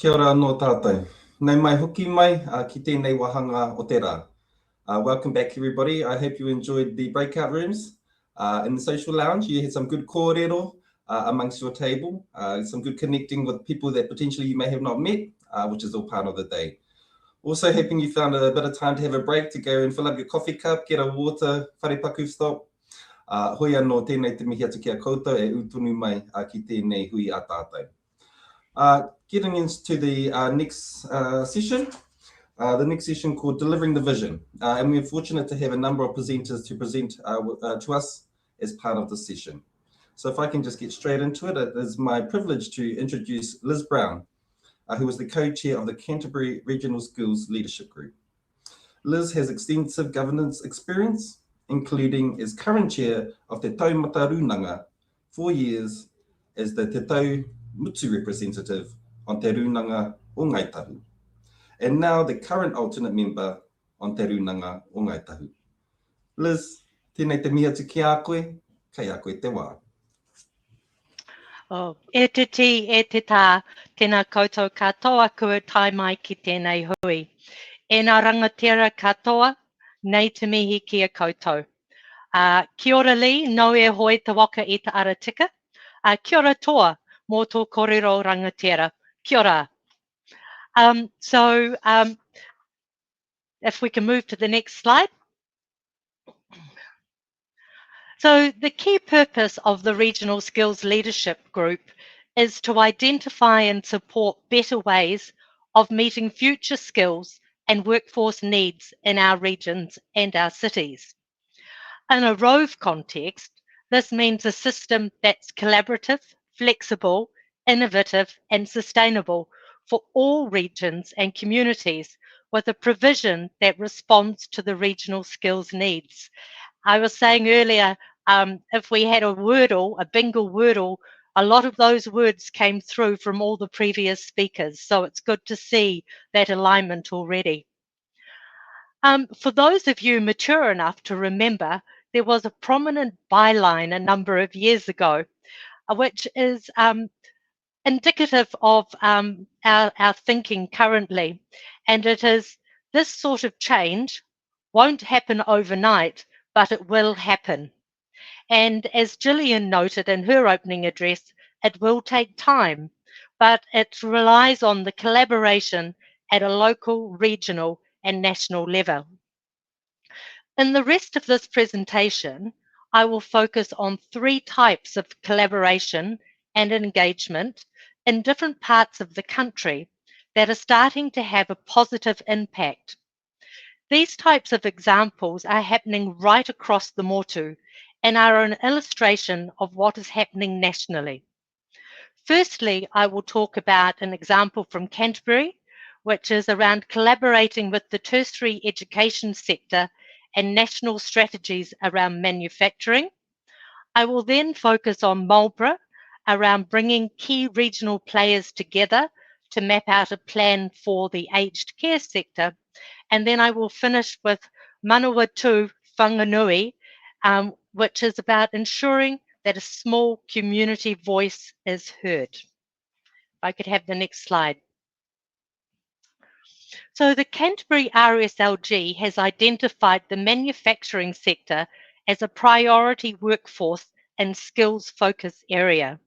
Kia ora anō tātou. Nei mai hoki mai ki tēnei wahanga o te rā. Welcome back, everybody. I hope you enjoyed the breakout rooms. In the social lounge, you had some good kōrero amongst your table, some good connecting with people that potentially you may have not met, which is all part of the day. Also hoping you found a bit of time to have a break to go and fill up your coffee cup, get a water, wharepaku stop. Hoi anō tēnei te mihi atu ki a koutou e utunu mai ki tēnei hui a tātou. Getting into the next session, the next session called Delivering the Vision. And we're fortunate to have a number of presenters to present to us as part of this session. So if I can just get straight into it, it is my privilege to introduce Liz Brown, who is the co-chair of the Canterbury Regional Skills Leadership Group. Liz has extensive governance experience, including as current chair of Te Taumata Runanga, 4 years as the Te Tau Mutu representative on Te Runanga o Ngaitahu, and now the current alternate member on Te Runanga o Ngaitahu. Liz, tēnei te mihi atu ki a koe, kai a koe te wā. E te ti, e te tā, tēnā koutou katoa kua tai mai ki tēnei hui. E nā rangatira katoa, nei te mihi ki a koutou. Kia ora li, no e hoi te waka i te aratika. Kia ora toa, mō tō kōrero rangatira. Kia ora. If we can move to the next slide. So the key purpose of the Regional Skills Leadership Group is to identify and support better ways of meeting future skills and workforce needs in our regions and our cities. In a RoVE context, this means a system that's collaborative, flexible, innovative and sustainable for all regions and communities, with a provision that responds to the regional skills needs. I was saying earlier, if we had a wordle, a bingo wordle, a lot of those words came through from all the previous speakers, so it's good to see that alignment already. For those of you mature enough to remember, there was a prominent byline a number of years ago, which is indicative of our thinking currently, and it is this sort of change won't happen overnight, but it will happen. And as Gillian noted in her opening address, it will take time, but it relies on the collaboration at a local, regional and national level. In the rest of this presentation, I will focus on 3 types of collaboration and engagement in different parts of the country that are starting to have a positive impact. These types of examples are happening right across the motu and are an illustration of what is happening nationally. Firstly, I will talk about an example from Canterbury, which is around collaborating with the tertiary education sector and national strategies around manufacturing. I will then focus on Marlborough, around bringing key regional players together to map out a plan for the aged care sector. And then I will finish with Manawatu Whanganui, which is about ensuring that a small community voice is heard. If I could have the next slide. So the Canterbury RSLG has identified the manufacturing sector as a priority workforce and skills focus area.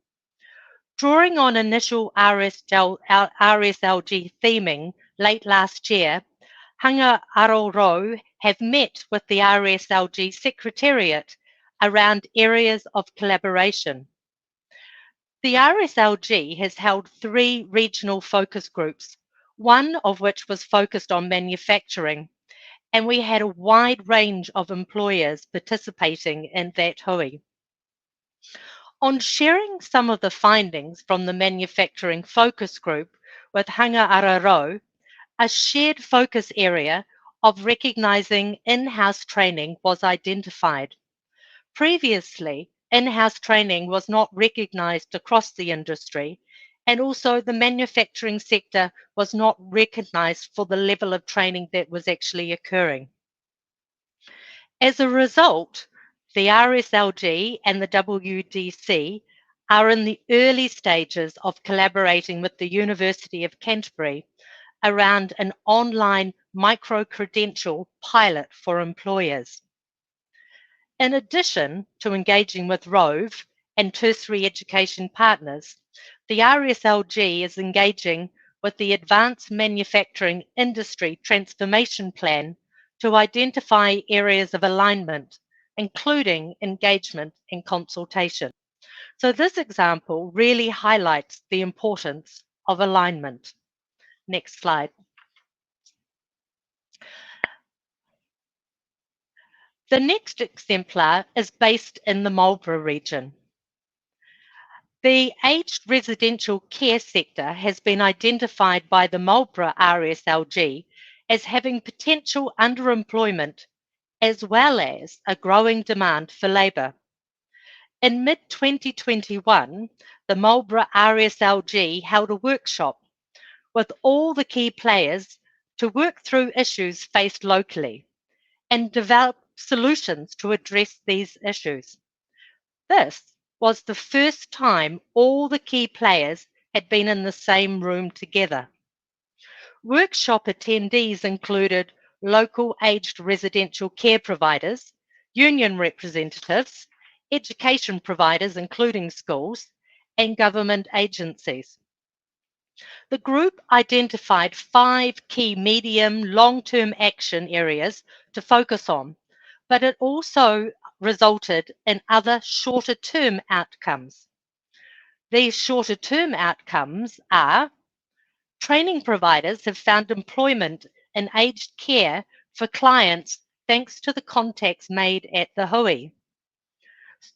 Drawing on initial RSLG theming late last year, Hanga Aroro have met with the RSLG Secretariat around areas of collaboration. The RSLG has held 3 regional focus groups, one of which was focused on manufacturing, and we had a wide range of employers participating in that hui. On sharing some of the findings from the manufacturing focus group with Hanga Araro, a shared focus area of recognising in-house training was identified. Previously, in-house training was not recognised across the industry, and also the manufacturing sector was not recognised for the level of training that was actually occurring. As a result, the RSLG and the WDC are in the early stages of collaborating with the University of Canterbury around an online micro-credential pilot for employers. In addition to engaging with RoVE and tertiary education partners, the RSLG is engaging with the Advanced Manufacturing Industry Transformation Plan to identify areas of alignment, including engagement and consultation. So this example really highlights the importance of alignment. Next slide. The next exemplar is based in the Marlborough region. The aged residential care sector has been identified by the Marlborough RSLG as having potential underemployment as well as a growing demand for labour. In mid-2021, the Marlborough RSLG held a workshop with all the key players to work through issues faced locally and develop solutions to address these issues. This was the first time all the key players had been in the same room together. Workshop attendees included local aged residential care providers, union representatives, education providers including schools, and government agencies. The group identified 5 key medium long-term action areas to focus on, but it also resulted in other shorter-term outcomes. These shorter-term outcomes are training providers have found employment in aged care for clients thanks to the contacts made at the Hui.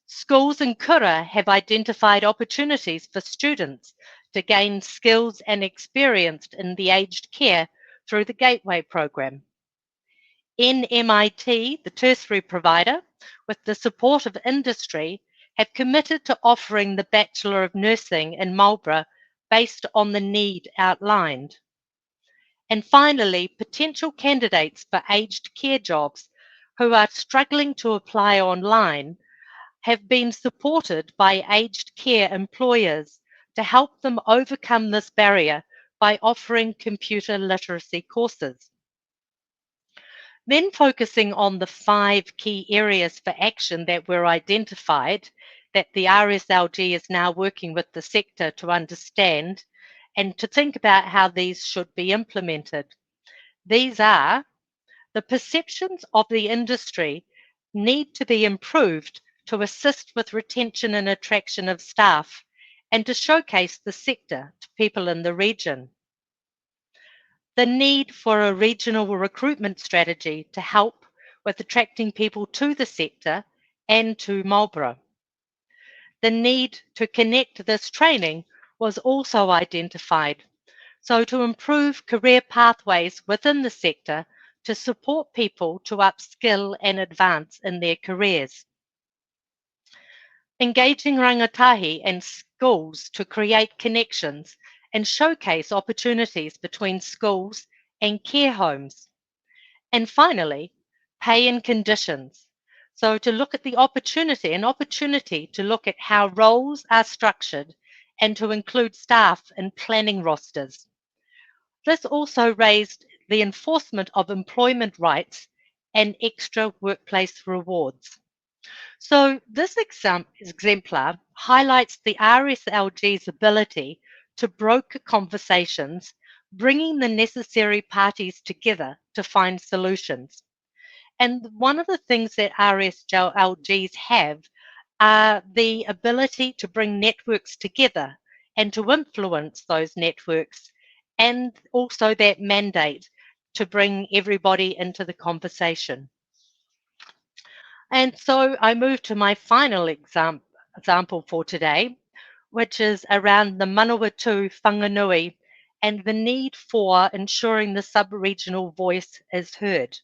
Schools in Kura have identified opportunities for students to gain skills and experience in the aged care through the Gateway program. NMIT, the tertiary provider, with the support of industry, have committed to offering the Bachelor of Nursing in Marlborough based on the need outlined. And finally, potential candidates for aged care jobs who are struggling to apply online have been supported by aged care employers to help them overcome this barrier by offering computer literacy courses. Then focusing on the 5 key areas for action that were identified that the RSLG is now working with the sector to understand and to think about how these should be implemented. These are the perceptions of the industry need to be improved to assist with retention and attraction of staff and to showcase the sector to people in the region. The need for a regional recruitment strategy to help with attracting people to the sector and to Marlborough. The need to connect this training was also identified, so to improve career pathways within the sector to support people to upskill and advance in their careers. Engaging rangatahi and schools to create connections and showcase opportunities between schools and care homes. And finally, pay and conditions. So to look at the opportunity to look at how roles are structured and to include staff in planning rosters. This also raised the enforcement of employment rights and extra workplace rewards. So this exemplar highlights the RSLG's ability to broker conversations, bringing the necessary parties together to find solutions. And one of the things that RSLGs have are the ability to bring networks together and to influence those networks, and also that mandate to bring everybody into the conversation. And so I move to my final example for today, which is around the Manawatu Whanganui and the need for ensuring the sub-regional voice is heard.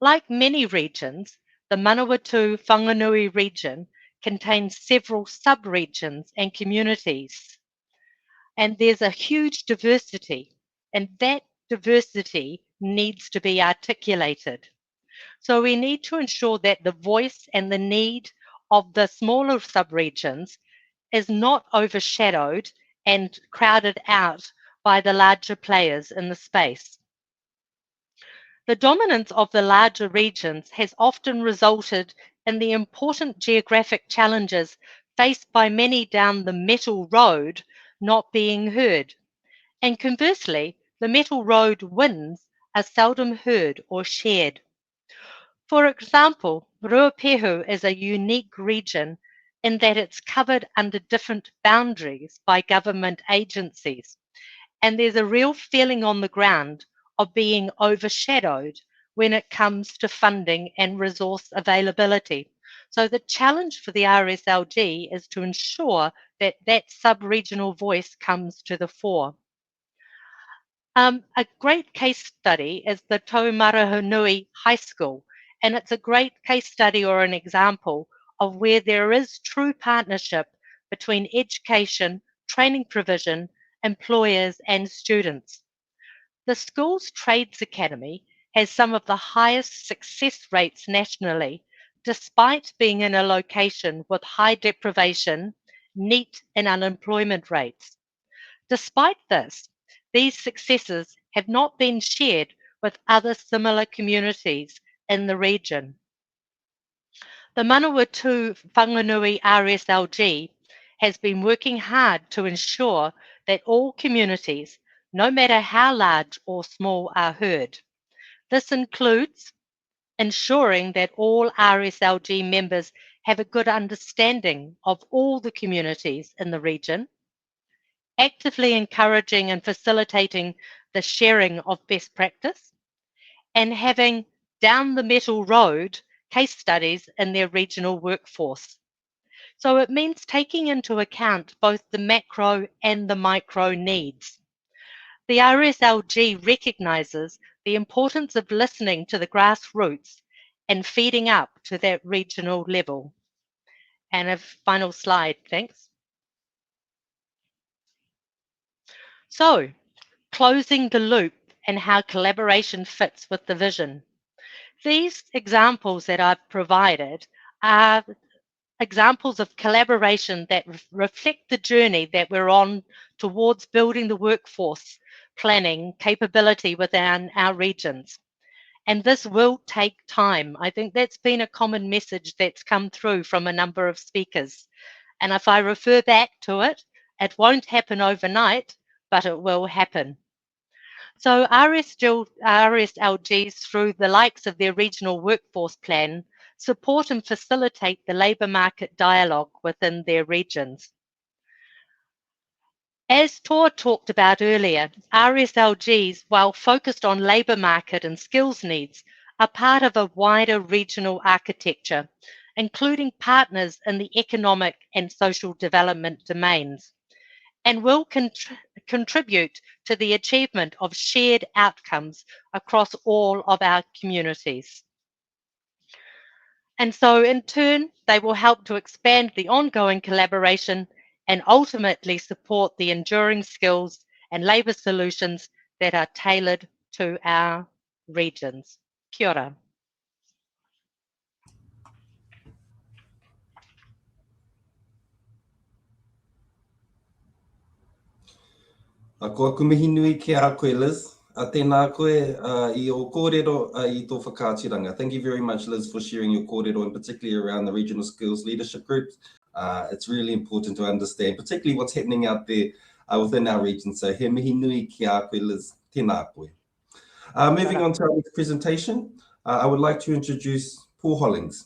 Like many regions, the Manawatu Whanganui region contains several sub-regions and communities. And there's a huge diversity, and that diversity needs to be articulated. So we need to ensure that the voice and the need of the smaller sub-regions is not overshadowed and crowded out by the larger players in the space. The dominance of the larger regions has often resulted in the important geographic challenges faced by many down the metal road not being heard. And conversely, the metal road wins are seldom heard or shared. For example, Ruapehu is a unique region in that it's covered under different boundaries by government agencies. And there's a real feeling on the ground of being overshadowed when it comes to funding and resource availability. So the challenge for the RSLG is to ensure that that sub-regional voice comes to the fore. A great case study is the Taumarahunui High School, and it's a great case study or an example of where there is true partnership between education, training provision, employers and students. The school's Trades Academy has some of the highest success rates nationally, despite being in a location with high deprivation, NEET and unemployment rates. Despite this, these successes have not been shared with other similar communities in the region. The Manawatu Whanganui RSLG has been working hard to ensure that all communities, no matter how large or small, are heard. This includes ensuring that all RSLG members have a good understanding of all the communities in the region, actively encouraging and facilitating the sharing of best practice, and having down the metal road case studies in their regional workforce. So it means taking into account both the macro and the micro needs. The RSLG recognises the importance of listening to the grassroots and feeding up to that regional level. And a final slide, thanks. So, closing the loop and how collaboration fits with the vision. These examples that I've provided are examples of collaboration that reflect the journey that we're on towards building the workforce planning capability within our regions. And this will take time. I think that's been a common message that's come through from a number of speakers. And if I refer back to it, it won't happen overnight, but it will happen. So RSLGs, through the likes of their regional workforce plan, support and facilitate the labour market dialogue within their regions. As Tor talked about earlier, RSLGs, while focused on labour market and skills needs, are part of a wider regional architecture, including partners in the economic and social development domains, and will contribute to the achievement of shared outcomes across all of our communities. And so in turn, they will help to expand the ongoing collaboration and ultimately support the enduring skills and labour solutions that are tailored to our regions. Kia ora. Ko aku mihi nui ki a koe, Liz. Tēnā koe I o kōrero I tō whakātiranga. Thank you very much, Liz, for sharing your kōrero, and particularly around the regional skills leadership groups. It's really important to understand, particularly what's happening out there within our region. So he mihi nui ki a koe, Liz. Tēnā koe. Moving on to our next presentation, I would like to introduce Paul Hollings.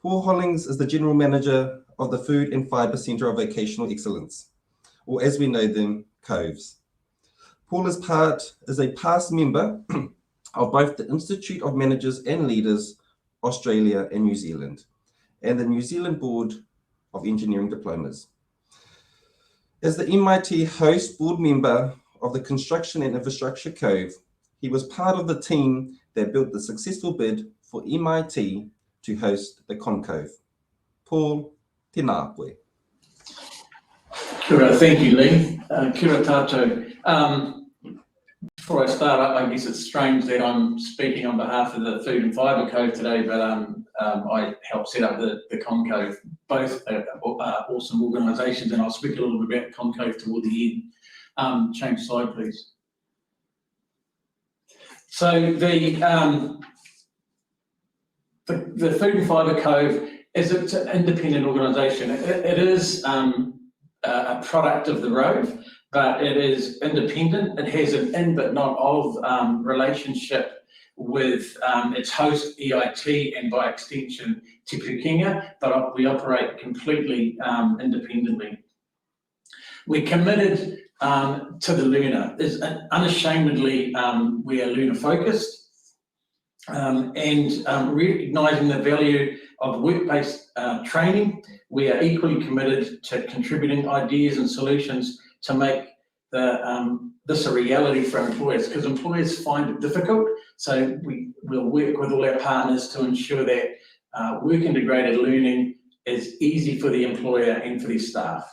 Paul Hollings is the General Manager of the Food and Fibre Centre of Vocational Excellence, or as we know them, COVES. Paul is a past member of both the Institute of Managers and Leaders, Australia and New Zealand, and the New Zealand Board of Engineering Diplomas. As the MIT host board member of the Construction and Infrastructure COVE, he was part of the team that built the successful bid for MIT to host the ConCOVE. Paul, tēnā koe. Kia ora, thank you, Lee. Kia ora tātou. Before I start up, I guess it's strange that I'm speaking on behalf of the Food and Fibre Cove today, but I helped set up the ConCOVE both awesome organisations, and I'll speak a little bit about Concave toward the end. Change slide, please. So the Food and Fibre Cove is an independent organisation. It is a product of the RoVE, but it is independent. It has an in but not of relationship with its host EIT and by extension Te Pukenga, but we operate completely independently. We're committed to the learner. Unashamedly, we are learner focused and recognising the value of work-based training. We are equally committed to contributing ideas and solutions to make this a reality for employers, because employers find it difficult. So we'll work with all our partners to ensure that work integrated learning is easy for the employer and for their staff.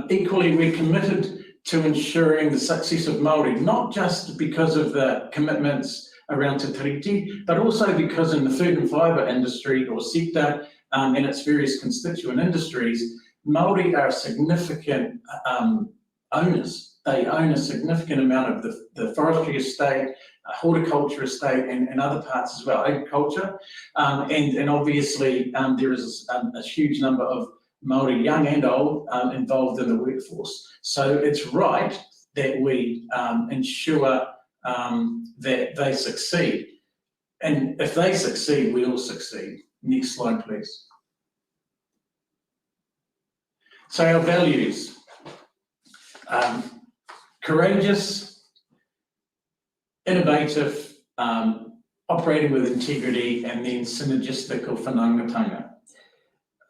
Equally, we're committed to ensuring the success of Māori, not just because of the commitments around Te Tiriti, but also because in the food and fibre industry or sector and its various constituent industries, Māori are significant owners. They own a significant amount of the forestry estate, horticulture estate, and other parts as well, agriculture. And obviously there is a huge number of Māori, young and old, involved in the workforce. So it's right that we ensure that they succeed. And if they succeed, we all succeed. Next slide, please. So our values. Courageous, innovative, operating with integrity, and then synergistic or whanaungatanga.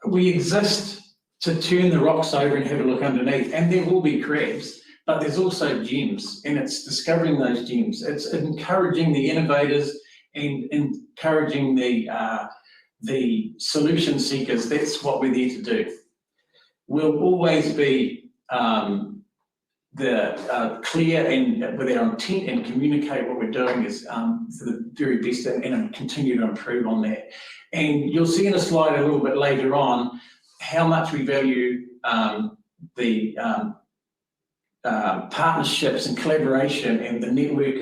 We exist to turn the rocks over and have a look underneath, and there will be crabs, but there's also gems, and it's discovering those gems. It's encouraging the innovators and encouraging the solution seekers. That's what we're there to do. We'll always be clear and with our intent and communicate what we're doing is for the very best and continue to improve on that. And you'll see in a slide a little bit later on how much we value the partnerships and collaboration and the network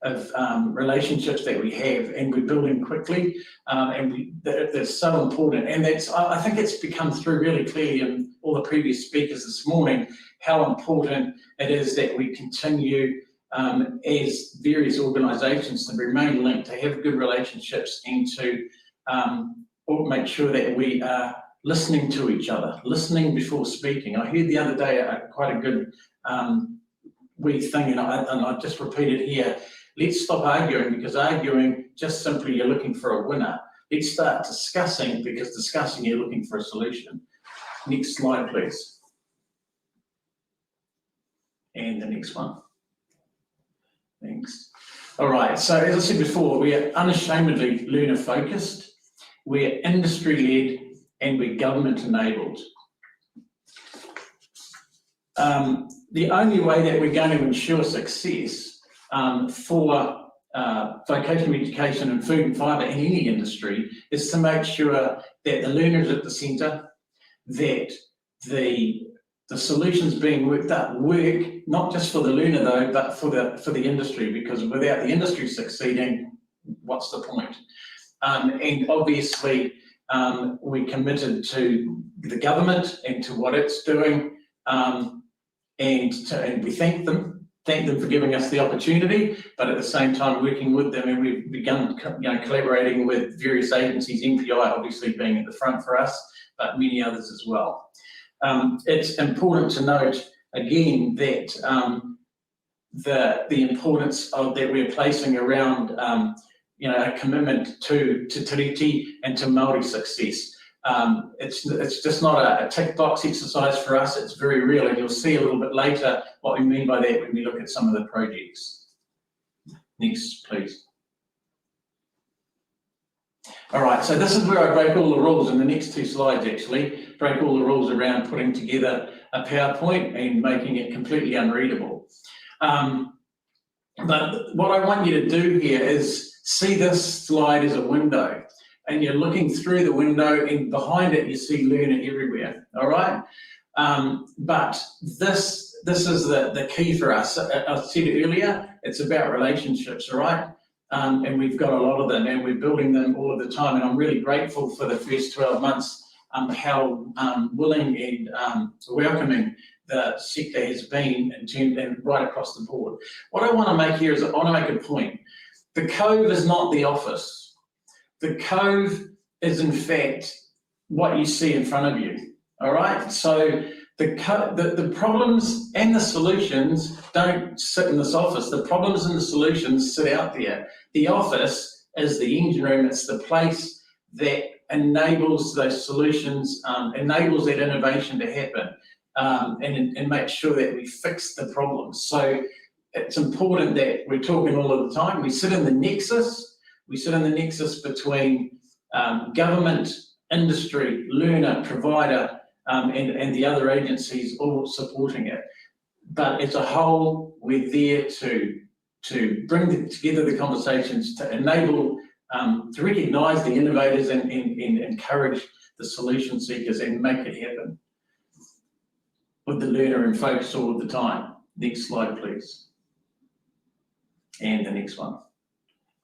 of relationships that we have, and we're building quickly, and that's so important. And I think it's become through really clearly in all the previous speakers this morning how important it is that we continue as various organisations to remain linked, to have good relationships, and to make sure that we are listening to each other, listening before speaking. I heard the other day quite a good wee thing, and I just repeat it here. Let's stop arguing, because arguing just simply you're looking for a winner. Let's start discussing, because discussing you're looking for a solution. Next slide, please. And the next one. Thanks. All right, so as I said before, we are unashamedly learner focused, we're industry led, and we're government enabled. The only way that we're going to ensure success for vocational education and food and fibre in any industry is to make sure that the learner is at the centre, that the solutions being worked up work not just for the learner though, but for the industry, because without the industry succeeding, what's the point? And obviously we're committed to the government and to what it's doing, and we thank them for giving us the opportunity, but at the same time working with them, and we've begun collaborating with various agencies, MPI obviously being at the front for us, but many others as well. It's important to note again that the importance that we're placing around a commitment to Te Tiriti and to Māori success. It's just not a tick box exercise for us, it's very real, and you'll see a little bit later what we mean by that when we look at some of the projects. Next, please. All right, so this is where I break all the rules in the next two slides, actually. Break all the rules around putting together a PowerPoint and making it completely unreadable. But what I want you to do here is see this slide as a window. and you're looking through the window, and behind it you see learner everywhere, all right? But this is the key for us. I said earlier, it's about relationships, all right? And we've got a lot of them, and we're building them all of the time, and I'm really grateful for the first 12 months, how willing and welcoming the sector has been and right across the board. What I want to make here is I want to make a point. The Cove is not the office. The Cove is in fact what you see in front of you, all right? So the problems and the solutions don't sit in this office. The problems and the solutions sit out there. The office is the engine room. It's the place that enables those solutions, enables that innovation to happen, and make sure that we fix the problems. So it's important that we're talking all of the time. We sit in the nexus. We sit in the nexus between government, industry, learner, provider, and the other agencies all supporting it. But as a whole, we're there to bring together the conversations, to enable, to recognise the innovators and encourage the solution seekers and make it happen with the learner in focus all of the time. Next slide, please. And the next one.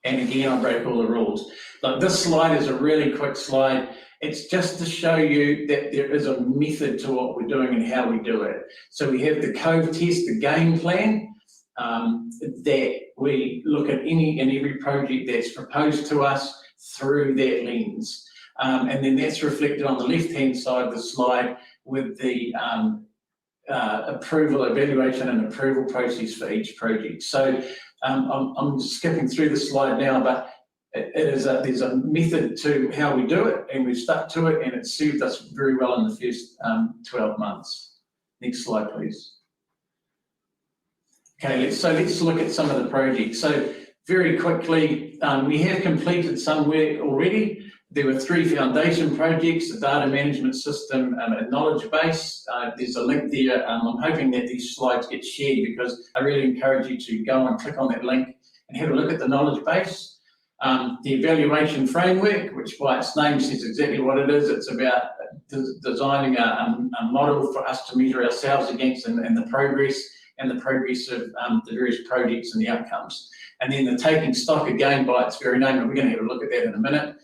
And again, I break all the rules. Like, this slide is a really quick slide. It's just to show you that there is a method to what we're doing and how we do it. So we have the Cove test, the game plan, that we look at any and every project that's proposed to us through that lens. And then that's reflected on the left-hand side of the slide with the approval, evaluation and approval process for each project. So I'm skipping through the slide now, but there's a method to how we do it, and we've stuck to it, and it's served us very well in the first 12 months. Next slide, please. Okay, let's look at some of the projects. So very quickly, we have completed some work already. There were 3 foundation projects: a data management system, a knowledge base. There's a link there. I'm hoping that these slides get shared, because I really encourage you to go and click on that link and have a look at the knowledge base. The evaluation framework, which by its name says exactly what it is. It's about designing a model for us to measure ourselves against and the progress of the various projects and the outcomes. And then the taking stock, again, by its very name, and we're going to have a look at that in a minute,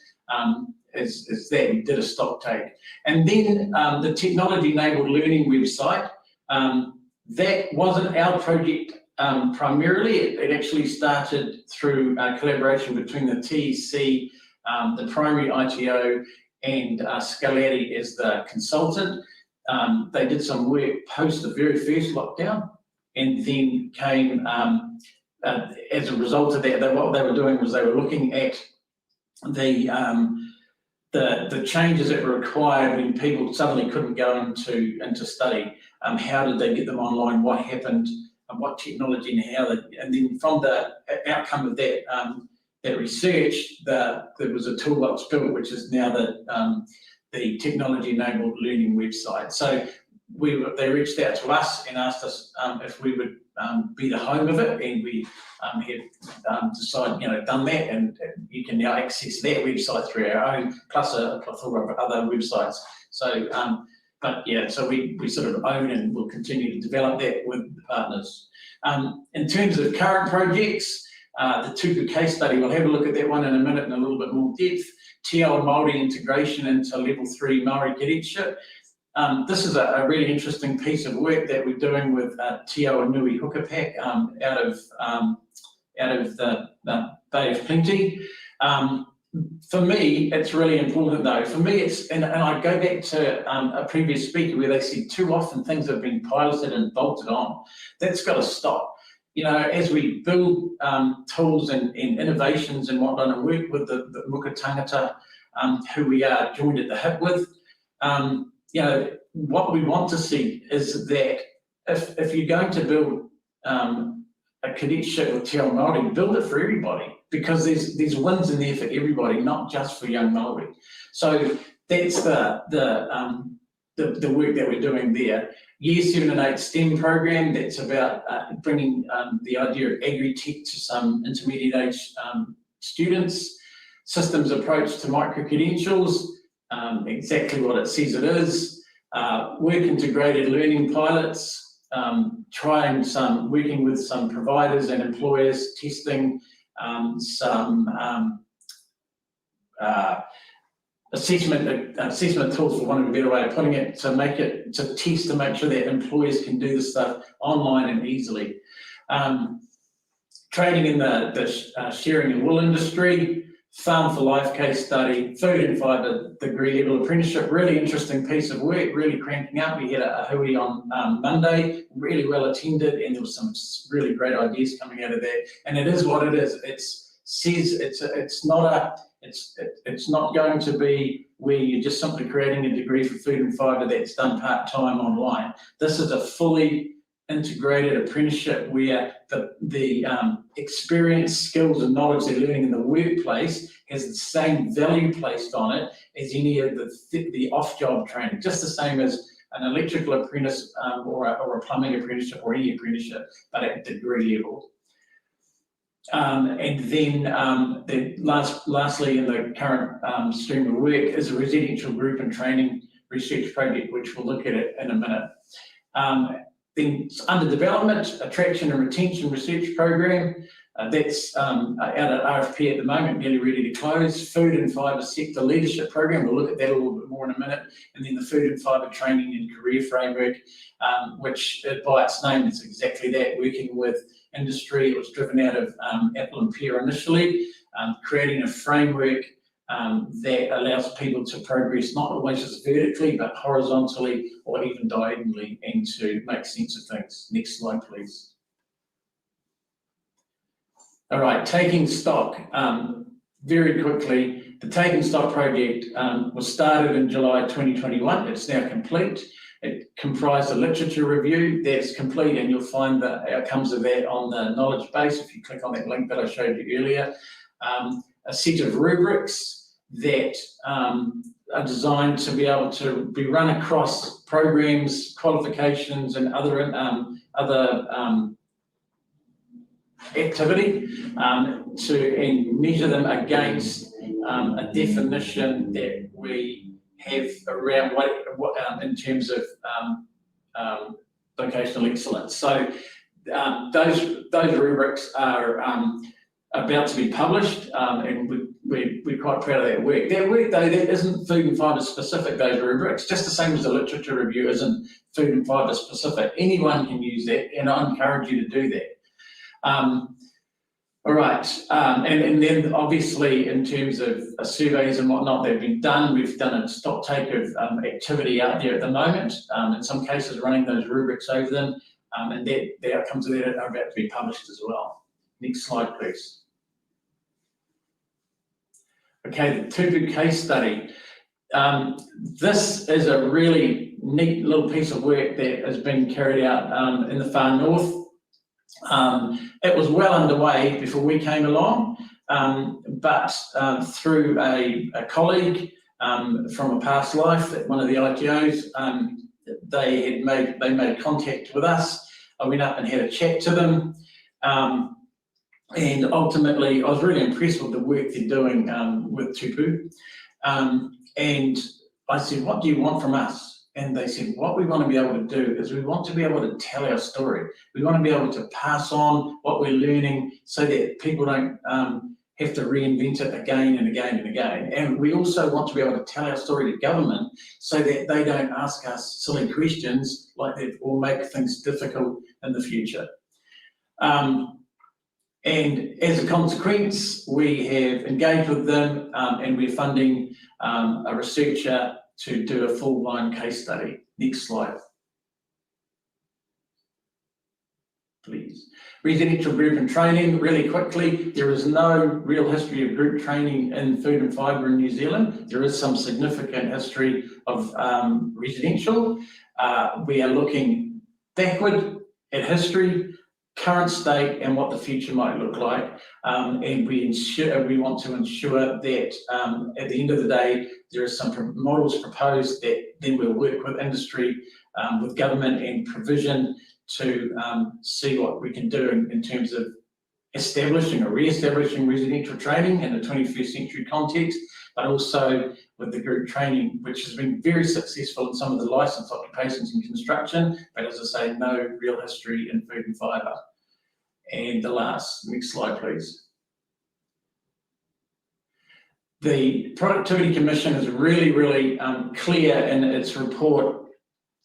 is that we did a stock take. And then the technology-enabled learning website, that wasn't our project primarily. It actually started through collaboration between the TEC, the primary ITO, and Scolari as the consultant. They did some work post the very first lockdown, and then came, as a result of that, what they were doing was they were looking at the changes that were required when people suddenly couldn't go into study. How did they get them online? What happened? And what technology and how? And then from the outcome of that that research, there was a toolbox built, which is now the technology-enabled learning website. So they reached out to us and asked us if we would be the home of it, and we have decided, done that, and you can now access that website through our own, plus a plethora of other websites. So, but yeah, so we sort of own and will continue to develop that with the partners. In terms of current projects, the Tuku case study, we'll have a look at that one in a minute in a little bit more depth. Te Ao Māori integration into level 3 Māori cadetship. This is a really interesting piece of work that we're doing with Te Ao Nui Hukapak out of the Bay of Plenty. For me, it's really important though. For me, and I go back to a previous speaker where they said too often things have been piloted and bolted on. That's got to stop. As we build tools and innovations and whatnot, and work with the muka tangata who we are joined at the hip with, what we want to see is that if you're going to build a cadetship with Te Ao Māori, build it for everybody, because there's wins in there for everybody, not just for young Māori. So that's the work that we're doing there. Year 7 and 8 STEM program, that's about bringing the idea of agri-tech to some intermediate age students. systems approach to micro-credentials, exactly what it says it is. Work integrated learning pilots, working with some providers and employers, testing some assessment tools, for want of a better way of putting it, to test to make sure that employers can do this stuff online and easily. Training in the shearing and wool industry, Farm for Life case study, food and fibre degree level apprenticeship, really interesting piece of work, really cranking up. We had a hui on Monday, really well attended, and there was some really great ideas coming out of that. And it is what it is. It's not going to be where you're just simply creating a degree for food and fibre that's done part-time online. This is a fully integrated apprenticeship where the experience, skills and knowledge they're learning in the workplace has the same value placed on it as any of the off-job training, just the same as an electrical apprentice or a plumbing apprenticeship or any apprenticeship, but at degree level. And then lastly, in the current stream of work is a residential group and training research project, which we'll look at it in a minute. Then under development, attraction and retention research program. That's out at RFP at the moment, nearly ready to close. Food and fibre sector leadership program. We'll look at that a little bit more in a minute. And then the food and fibre training and career framework, which by its name is exactly that, working with industry. It was driven out of Apple and Pear initially, creating a framework that allows people to progress not always just vertically, but horizontally or even diagonally, and to make sense of things. Next slide, please. All right, taking stock. Very quickly, the Taking Stock project was started in July 2021. It's now complete. It comprised a literature review that's complete, and you'll find the outcomes of that on the knowledge base if you click on that link that I showed you earlier. A set of rubrics that are designed to be able to be run across programs, qualifications, and other activity and measure them against a definition that we have around what in terms of vocational excellence. So those rubrics are about to be published, and we're quite proud of that work. That work, though, that isn't food and fibre specific, those rubrics, just the same as the literature review isn't food and fibre specific. Anyone can use that, and I encourage you to do that. All right, and then obviously in terms of surveys and whatnot that have been done, we've done a stock take of activity out there at the moment, in some cases running those rubrics over them, and the outcomes of that are about to be published as well. Next slide, please. Okay, the Tupu case study. This is a really neat little piece of work that has been carried out in the far north. It was well underway before we came along, but through a colleague from a past life at one of the ITOs, they made contact with us. I went up and had a chat to them, and ultimately I was really impressed with the work they're doing with Tupu. And I said, what do you want from us? And they said, what we want to be able to do is we want to be able to tell our story. We want to be able to pass on what we're learning so that people don't have to reinvent it again and again and again. And we also want to be able to tell our story to government so that they don't ask us silly questions like that or make things difficult in the future. And as a consequence, we have engaged with them and we're funding a researcher to do a full-blown case study. Next slide, please. Residential group and training, really quickly. There is no real history of group training in food and fibre in New Zealand. There is some significant history of residential. We are looking backward at history, current state, and what the future might look like. And we want to ensure that at the end of the day, there are some models proposed that then we'll work with industry, with government and provision to see what we can do in terms of establishing or re-establishing residential training in a 21st century context, but also with the group training, which has been very successful in some of the licensed occupations in construction, but as I say, no real history in food and fibre. And the last, next slide, please. The Productivity Commission is really, really clear in its report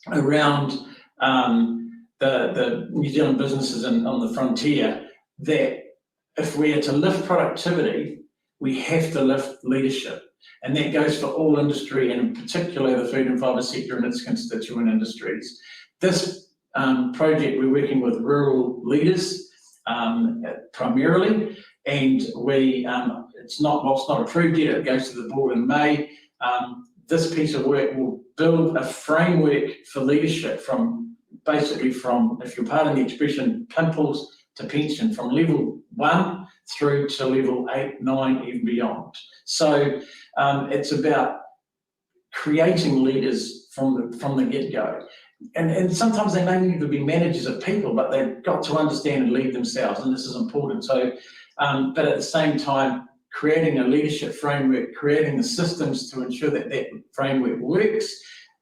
around the New Zealand businesses on the frontier, that if we are to lift productivity, we have to lift leadership. And that goes for all industry, and in particular the food and fibre sector and its constituent industries. This project, we're working with rural leaders primarily, and we, it's not approved yet, it goes to the board in May. This piece of work will build a framework for leadership basically from, if you're part of the expression, pimples to pension, from level 1 through to level 8, 9, even beyond. So it's about creating leaders from the get-go. And sometimes they may need to be managers of people, but they've got to understand and lead themselves, and this is important. So, but at the same time, creating a leadership framework, creating the systems to ensure that that framework works,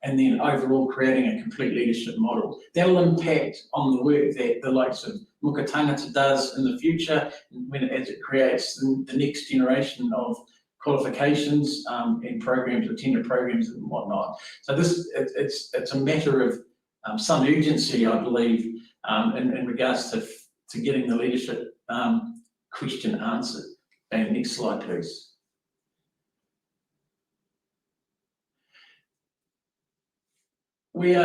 and then overall creating a complete leadership model. That'll impact on the work that the likes of Muka Tangata does in the future, as it creates the next generation of qualifications and programs, attendant programs and whatnot. So it's a matter of some urgency, I believe, in regards to getting the leadership question answered. And next slide, please. We've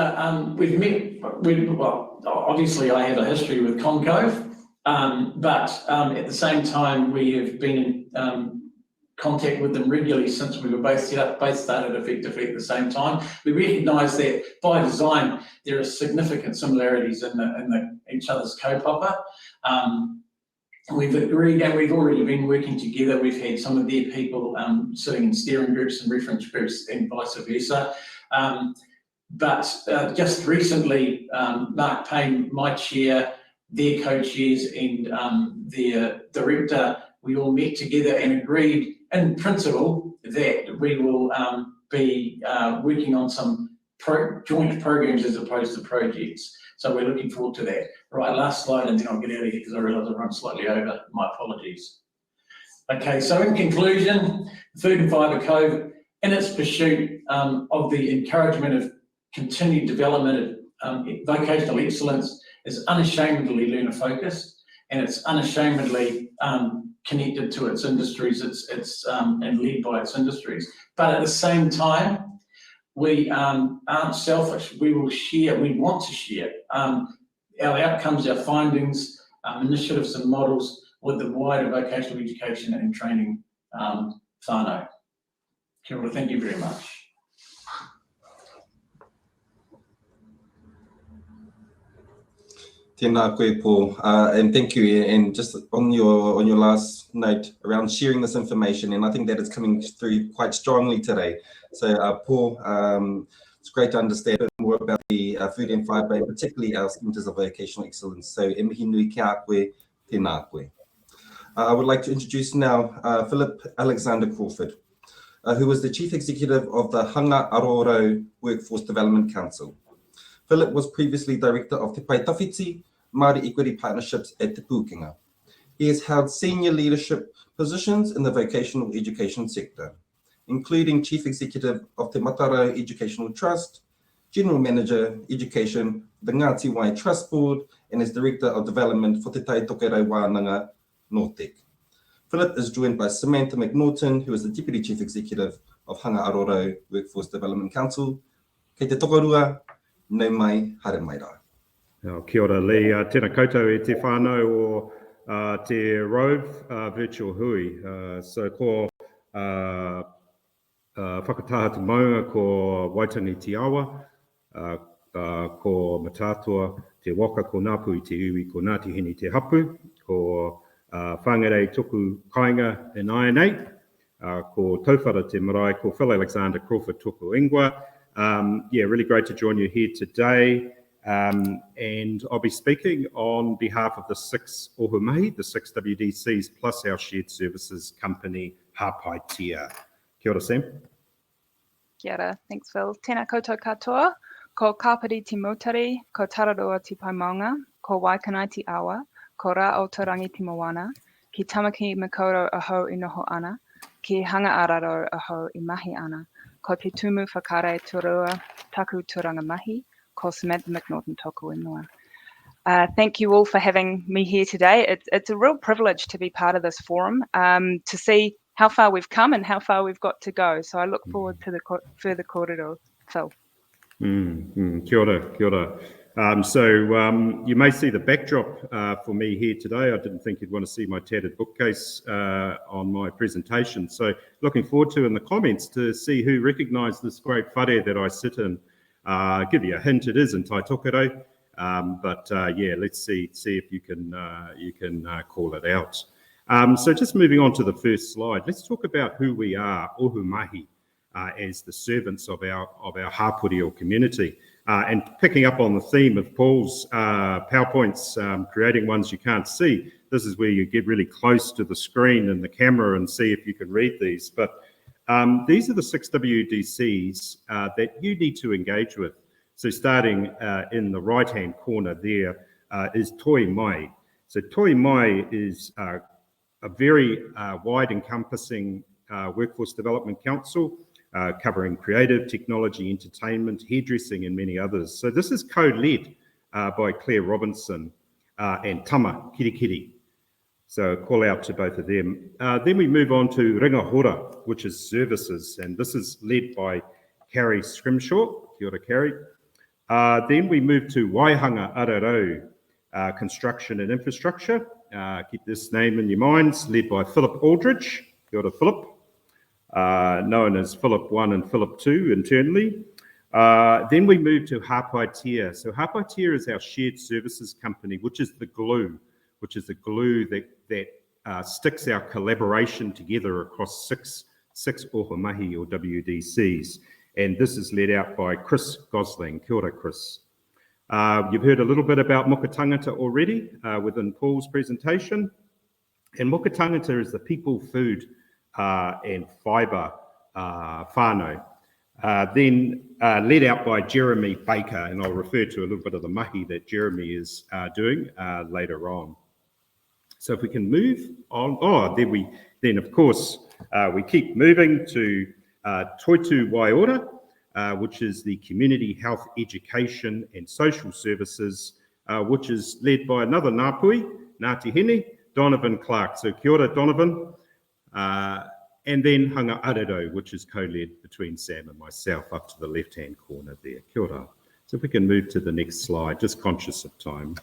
met, well, obviously I have a history with Concove, but at the same time we have been in contact with them regularly since we were both set up, both started effectively at the same time. We recognise that by design there are significant similarities in each other's co-popper. We've agreed, and we've already been working together. We've had some of their people sitting in steering groups and reference groups and vice versa. But just recently, Mark Payne, my chair, their co-chairs and their director, we all met together and agreed in principle that we will be working on some joint programs as opposed to projects. So we're looking forward to that. Right, last slide, and then I'll get out of here because I realise I've run slightly over. My apologies. Okay, so in conclusion, Food and Fibre Cove, in its pursuit of the encouragement of continued development of vocational excellence, is unashamedly learner focused, and it's unashamedly connected to its industries, and led by its industries. But at the same time, we aren't selfish. We will share, we want to share our outcomes, our findings, initiatives and models with the wider vocational education and training whānau. Kia ora, thank you very much. Tēnā koe, Paul, and thank you. And just on your last note around sharing this information, and I think that is coming through quite strongly today. So, Paul, it's great to understand a bit more about the food and fibre, and particularly our centres of vocational excellence. So, e mihi nui ki a koe, tēnā koe. I would like to introduce now Philip Alexander Crawford, who was the Chief Executive of the Hanga Aroro Workforce Development Council. Philip was previously Director of Te Paitawhiti Māori Equity Partnerships at Te Pūkenga. He has held senior leadership positions in the vocational education sector, including Chief Executive of Te Matarau Educational Trust, General Manager Education for the Ngāti Wai Trust Board, and is Director of Development for Te Tai Tokerau Wānanga Nortec. Philip is joined by Samantha McIntyre, who is the Deputy Chief Executive of Hanga Aroro Workforce Development Council. Kei te tokorua, nau mai, haere mai rā. Kia ora, Lee. Tēnā koutou e te whānau o te RoVE Virtual Hui. So ko whakatahatu maunga ko Waitangi Te Awa, ko Matatua Te Waka, ko Ngāpu I Te Iwi, ko Ngāti Hini Te Hapu, ko Whangarei Tuku Kainga in INA, ko Tauwhara Te Marae, ko Phil Alexander Crawford Tuku Ingwa. Yeah, really great to join you here today. And I'll be speaking on behalf of the 6 Ohumahi, the 6 WDCs, plus our shared services company, Hapaitia. Kia ora, Sam. Kia ora. Thanks, Phil. Tēnā koutou katoa. Ko Kapiti Te Mautari, ko Tararua Te Paimaunga, ko Waikanai Te Awa, ko Rā o Tarangi Te Moana, ki Tamaki Makaurau aho I noho ana, ki Hanga Araro aho I mahi ana, ko Te Tumu Whakare Turua Taku Turanga Mahi, ko Samantha McIntyre toku ingoa. Thank you all for having me here today. It's a real privilege to be part of this forum, to see how far we've come and how far we've got to go. So I look forward to the further kōrero, Phil. Kia ora, kia ora. So you may see the backdrop for me here today. I didn't think you'd want to see my tattered bookcase on my presentation. So looking forward to in the comments to see who recognised this great whare that I sit in. Give you a hint, it is in Taitokoro. But yeah, let's see if you can call it out. So just moving on to the first slide, let's talk about who we are, Ohumahi, as the servants of our hapori or community. And picking up on the theme of Paul's PowerPoints, creating ones you can't see, this is where you get really close to the screen and the camera and see if you can read these. But these are the 6 WDCs that you need to engage with. So starting in the right-hand corner there is Toi Mai. So Toi Mai is a very wide-encompassing workforce development council covering creative, technology, entertainment, hairdressing, and many others. So this is co-led by Claire Robinson and Tama Kirikiri. So call out to both of them. Then we move on to Ringahora, which is services, and this is led by Carrie Scrimshaw. Kia ora, Carrie. Then we move to Waihanga Ararau, construction and infrastructure. Keep this name in your minds, led by Philip Aldridge. Kia ora, Philip. Known as Philip 1 and Philip 2 internally. Then we move to Hapaitia. So Hapaitia is our shared services company, which is the glue that sticks our collaboration together across six Ohumahi or WDCs. And this is led out by Chris Gosling. Kia ora, Chris. You've heard a little bit about Muka Tangata already within Paul's presentation. And Muka Tangata is the people, food, and fibre whānau. Then led out by Jeremy Baker, and I'll refer to a little bit of the mahi that Jeremy is doing later on. So if we can move on, then of course we keep moving to Toitu Waiora, which is the Community Health Education and Social Services, which is led by another Ngāpui, Ngāti Hene, Donovan Clark. So kia ora, Donovan. And then Hanga Araro, which is co-led between Sam and myself up to the left-hand corner there. Kia ora. So if we can move to the next slide, just conscious of time.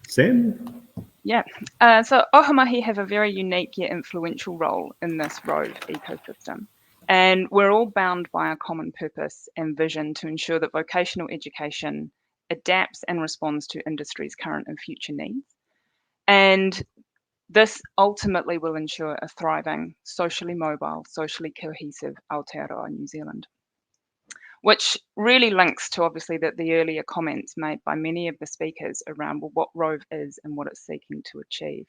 Sam? Yeah, so Ohumahi have a very unique yet influential role in this RoVE ecosystem. And we're all bound by a common purpose and vision to ensure that vocational education adapts and responds to industry's current and future needs. And this ultimately will ensure a thriving, socially mobile, socially cohesive Aotearoa New Zealand, which really links to obviously the earlier comments made by many of the speakers around what RoVE is and what it's seeking to achieve.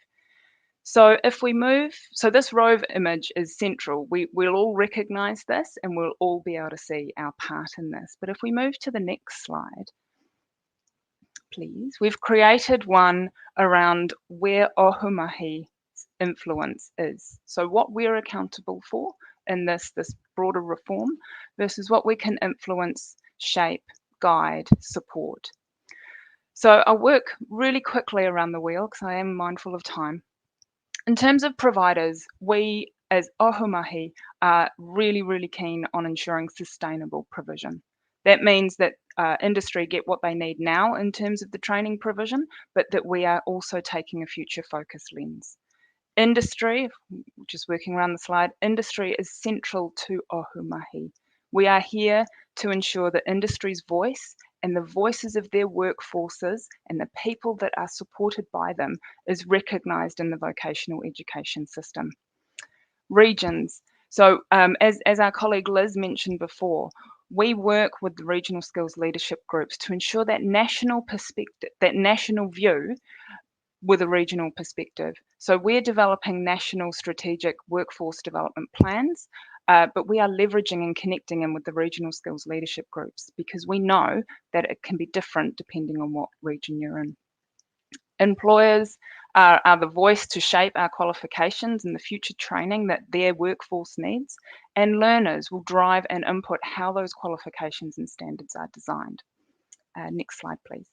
So if we move, so this RoVE image is central. We'll all recognise this and we'll all be able to see our part in this. But if we move to the next slide, please, we've created one around where Ohumahi's influence is. So what we're accountable for in this broader reform versus what we can influence, shape, guide, support. So I'll work really quickly around the wheel because I am mindful of time. In terms of providers, we as Ohumahi are really, really keen on ensuring sustainable provision. That means that industry get what they need now in terms of the training provision, but that we are also taking a future focused lens. Industry, just working around the slide, industry is central to Ohumahi. We are here to ensure that industry's voice and the voices of their workforces and the people that are supported by them is recognised in the vocational education system. Regions. So as our colleague Liz mentioned before, we work with the regional skills leadership groups to ensure that national perspective, that national view with a regional perspective. So we're developing national strategic workforce development plans, but we are leveraging and connecting in with the regional skills leadership groups because we know that it can be different depending on what region you're in. Employers are the voice to shape our qualifications and the future training that their workforce needs, and learners will drive and input how those qualifications and standards are designed. Next slide, please.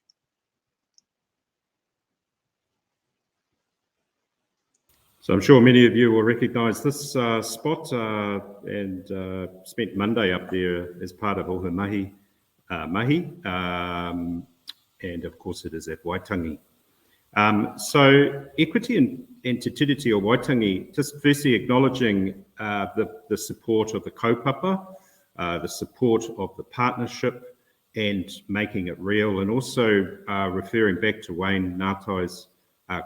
So I'm sure many of you will recognise this spot and spent Monday up there as part of Oha Mahi, and of course it is at Waitangi. So equity and te tiriti o Waitangi, just firstly acknowledging the support of the kaupapa, the support of the partnership and making it real, and also referring back to Wayne Ngatai's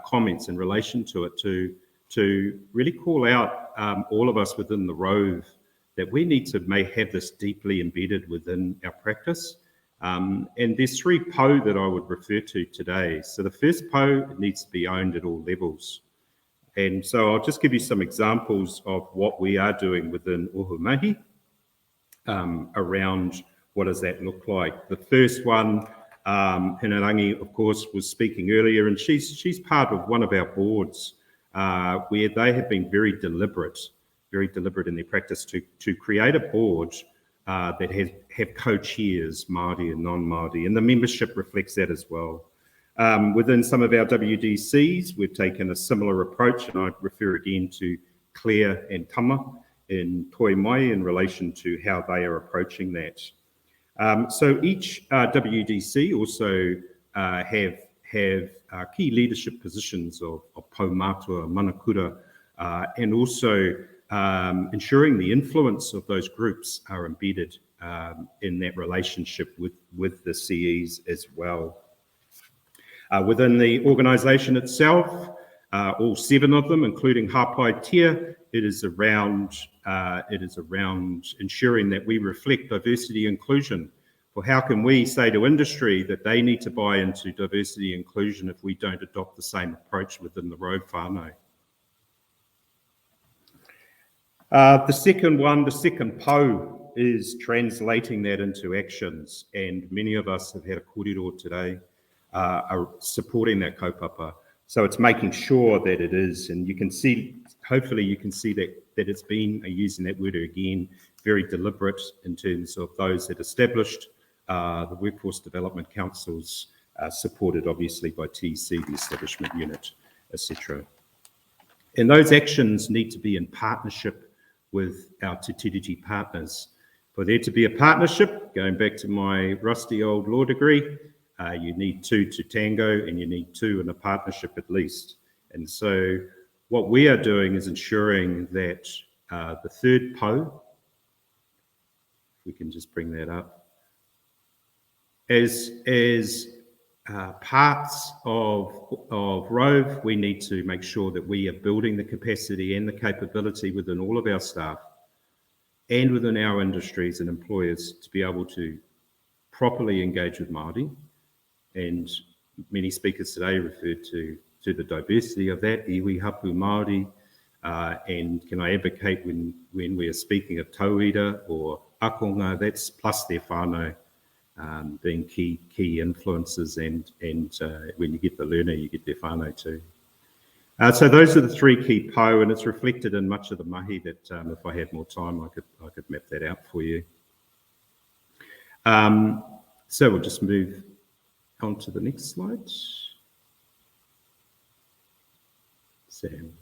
comments in relation to it to really call out all of us within the RoVE that we need to have this deeply embedded within our practice. And there's 3 PO that I would refer to today. So the first PO needs to be owned at all levels. And so I'll just give you some examples of what we are doing within Oha Mahi around what does that look like. The first one, Hinarangi, of course, was speaking earlier, and she's part of one of our boards where they have been very deliberate in their practice to create a board that have co-chairs, Māori and non-Māori, and the membership reflects that as well. Within some of our WDCs, we've taken a similar approach, and I refer again to Claire and Tama in Toi Mai in relation to how they are approaching that. So each WDC also have key leadership positions of Paumatua, Manakura, and also ensuring the influence of those groups are embedded in that relationship with the CEs as well. Within the organisation itself, all 7 of them, including Hapai Tia, it is around ensuring that we reflect diversity inclusion. Well, how can we say to industry that they need to buy into diversity inclusion if we don't adopt the same approach within the RoVE whānau? The second PO is translating that into actions, and many of us have had a kōrero today are supporting that kaupapa. So it's making sure that it is, and you can see, hopefully you can see that it's been, using that word again, very deliberate in terms of those that established the Workforce Development Councils, supported obviously by TEC, the Establishment Unit, etc. And those actions need to be in partnership with our te tiriti partners. For there to be a partnership, going back to my rusty old law degree, you need 2 to tango, and you need 2 in a partnership at least. And so what we are doing is ensuring that the third PO, we can just bring that up, as parts of RoVE, we need to make sure that we are building the capacity and the capability within all of our staff and within our industries and employers to be able to properly engage with Māori. And many speakers today referred to the diversity of that, iwi hapu Māori, and can I advocate when we are speaking of tauira or akonga, that's plus their whānau, being key influences, and when you get the learner, you get their whānau too. So those are the 3 key PO, and it's reflected in much of the mahi that if I had more time, I could map that out for you. So we'll just move on to the next slide. Sam.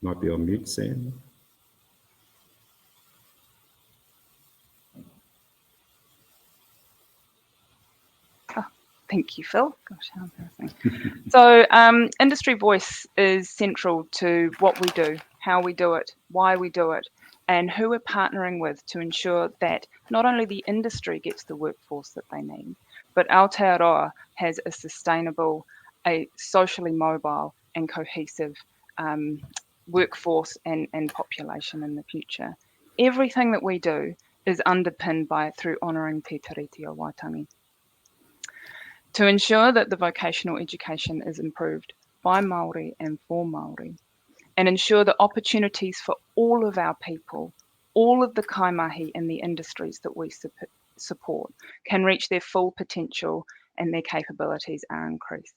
Might be on mute, Sam. Oh, thank you, Phil. Gosh, how embarrassing. So industry voice is central to what we do, how we do it, why we do it, and who we're partnering with to ensure that not only the industry gets the workforce that they need, but Aotearoa has a sustainable, a socially mobile and cohesive workforce and population in the future. Everything that we do is underpinned through honouring Te Tiriti o Waitangi. To ensure that the vocational education is improved by Māori and for Māori, and ensure that opportunities for all of our people, all of the kaimahi in the industries that we support, can reach their full potential and their capabilities are increased.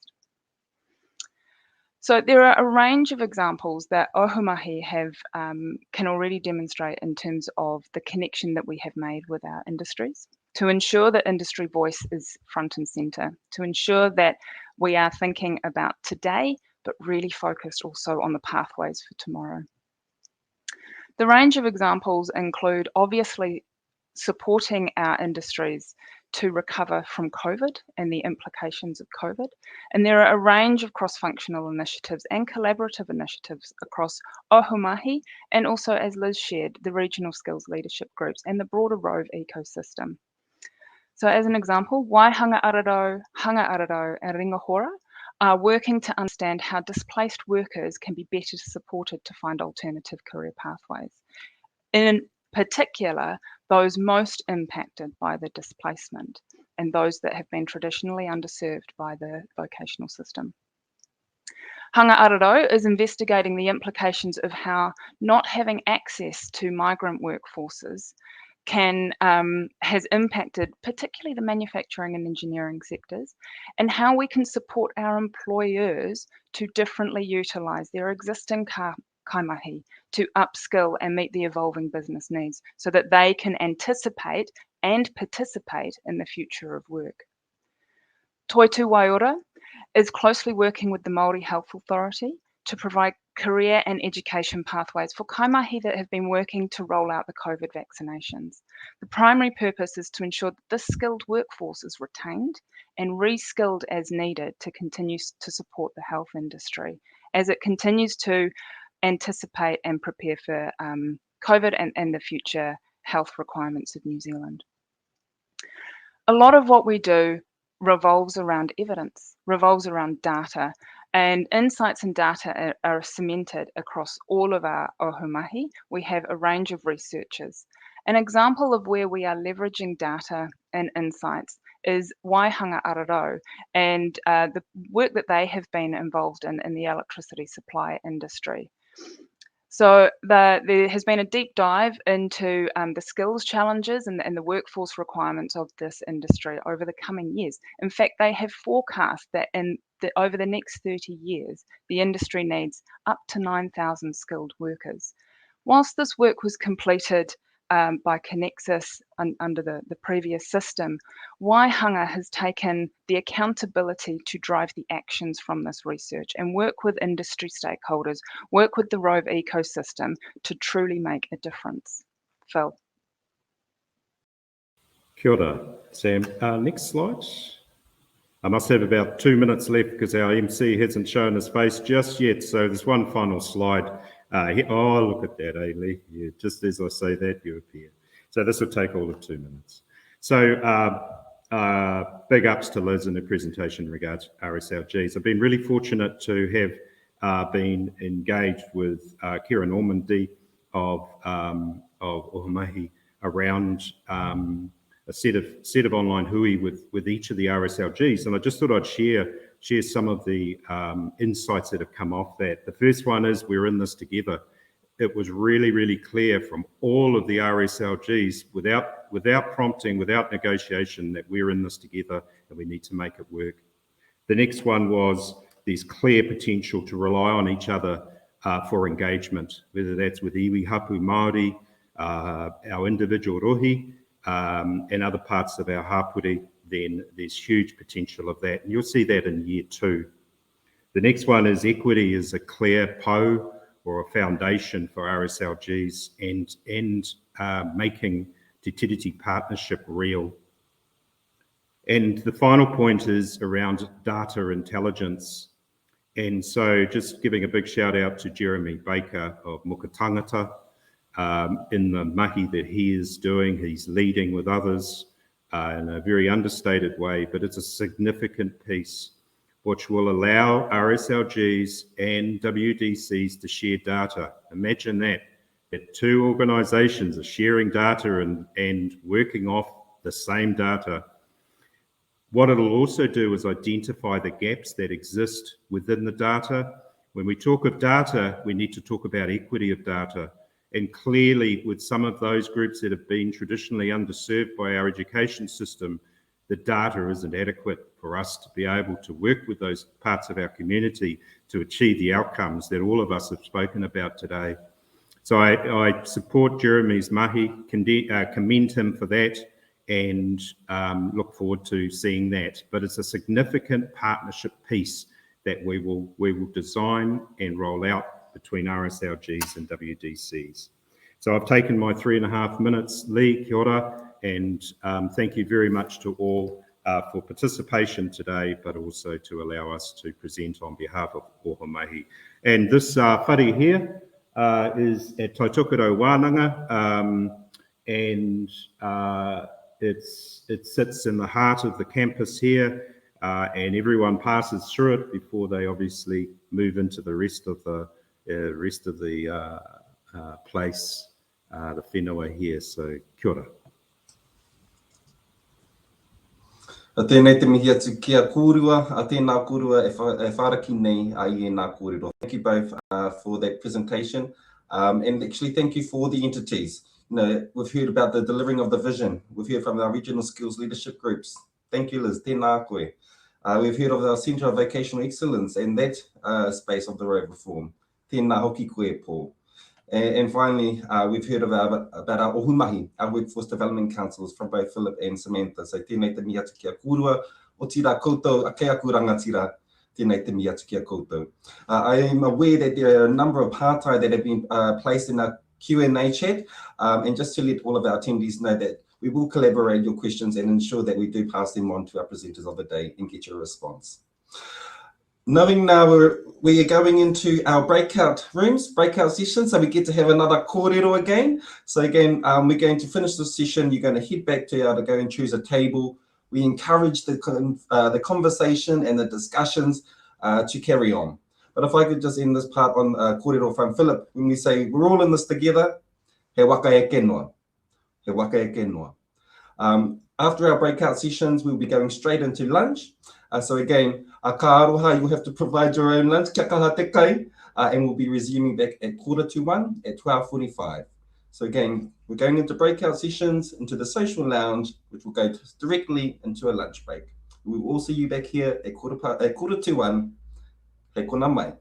So there are a range of examples that Ohumahi can already demonstrate in terms of the connection that we have made with our industries, to ensure that industry voice is front and centre, to ensure that we are thinking about today, but really focused also on the pathways for tomorrow. The range of examples include obviously supporting our industries to recover from COVID and the implications of COVID. And there are a range of cross-functional initiatives and collaborative initiatives across Ohumahi and also, as Liz shared, the regional skills leadership groups and the broader RoVE ecosystem. So as an example, Waihanga Araro, Hanga Araro and Ringahora are working to understand how displaced workers can be better supported to find alternative career pathways. In particular, those most impacted by the displacement and those that have been traditionally underserved by the vocational system. Hanga Araro is investigating the implications of how not having access to migrant workforces has impacted particularly the manufacturing and engineering sectors, and how we can support our employers to differently utilise their existing kaimahi to upskill and meet the evolving business needs so that they can anticipate and participate in the future of work. Toitu Waiora is closely working with the Māori Health Authority to provide career and education pathways for kaimahi that have been working to roll out the COVID vaccinations. The primary purpose is to ensure that this skilled workforce is retained and re-skilled as needed to continue to support the health industry as it continues to anticipate and prepare for COVID and the future health requirements of New Zealand. A lot of what we do revolves around evidence, revolves around data, and insights and data are cemented across all of our ohumahi. We have a range of researchers. An example of where we are leveraging data and insights is Waihanga Araro and the work that they have been involved in the electricity supply industry. So there has been a deep dive into the skills challenges and the workforce requirements of this industry over the coming years. In fact, they have forecast that over the next 30 years, the industry needs up to 9,000 skilled workers. Whilst this work was completed by Connexus under the previous system, Waihanga has taken the accountability to drive the actions from this research and work with industry stakeholders, work with the RoVE ecosystem to truly make a difference. Phil. Kia ora, Sam. Next slide. I must have about 2 minutes left because our MC hasn't shown his face just yet. So there's one final slide. Oh, look at that, Lee. Yeah, just as I say that, you appear. So this will take all of 2 minutes. So big ups to Liz in the presentation in regards to RSLGs. I've been really fortunate to have been engaged with Kira Normandy of Ohumahi around a set of online hui with each of the RSLGs, and I just thought I'd share some of the insights that have come off that. The first one is we're in this together. It was really, really clear from all of the RSLGs, without prompting, without negotiation, that we're in this together and we need to make it work. The next one was there's clear potential to rely on each other for engagement, whether that's with iwi hapu Māori, our individual rohi, and other parts of our hapuri, then there's huge potential of that. And you'll see that in year 2. The next one is equity is a clear po or a foundation for RSLGs and making Te Tiriti partnership real. And the final point is around data intelligence. And so just giving a big shout out to Jeremy Baker of Mukatangata in the mahi that he is doing. He's leading with others in a very understated way, but it's a significant piece which will allow RSLGs and WDCs to share data. Imagine that two organisations are sharing data and working off the same data. What it'll also do is identify the gaps that exist within the data. When we talk of data, we need to talk about equity of data. And clearly, with some of those groups that have been traditionally underserved by our education system, the data isn't adequate for us to be able to work with those parts of our community to achieve the outcomes that all of us have spoken about today. So I support Jeremy's mahi, commend him for that, and look forward to seeing that. But it's a significant partnership piece that we will design and roll out between RSLGs and WDCs. So I've taken my 3.5 minutes. Lee, kia ora, and thank you very much to all for participation today, but also to allow us to present on behalf of Ohomahi. And this whare here is at Tautukaro Wānanga, and it sits in the heart of the campus here, and everyone passes through it before they obviously move into the rest of the place, the whenua here. So kia ora. Tēnei te mihi atu kia kōrua, tēnā kōrua e whāraki nei I nā kōrero. Thank you both for that presentation, and actually thank you for the entities. You know, we've heard about the delivering of the vision. We've heard from our regional skills leadership groups. Thank you, Liz. Tēnā koe. We've heard of our Centre of Vocational Excellence and that space of the RoVE reform. Tēnā hoki koe, Paul. And finally, we've heard about our ohumahi, our workforce development councils from both Philip and Samantha. So tēnei te mihi atu kia kōrua, o tira koutou, a kei aku rangatira, tēnei te mihi atu kia koutou. I am aware that there are a number of hātai that have been placed in our Q&A chat, and just to let all of our attendees know that we will collaborate your questions and ensure that we do pass them on to our presenters of the day and get your response. Knowing now we are going into our breakout rooms, breakout sessions, so we get to have another kōrero again. So again, we're going to finish this session. You're going to head back to go and choose a table. We encourage the conversation and the discussions to carry on. But if I could just end this part on kōrero from Philip, when we say we're all in this together, he waka e kenua, he waka e kenua. After our breakout sessions, we'll be going straight into lunch. So again, ka aroha, you'll have to provide your own lunch, kia kaha te kai, and we'll be resuming back at 1:45 at 12:45. So again, we're going into breakout sessions, into the social lounge, which will go directly into a lunch break. We will all see you back here at 1:45. He kona mai.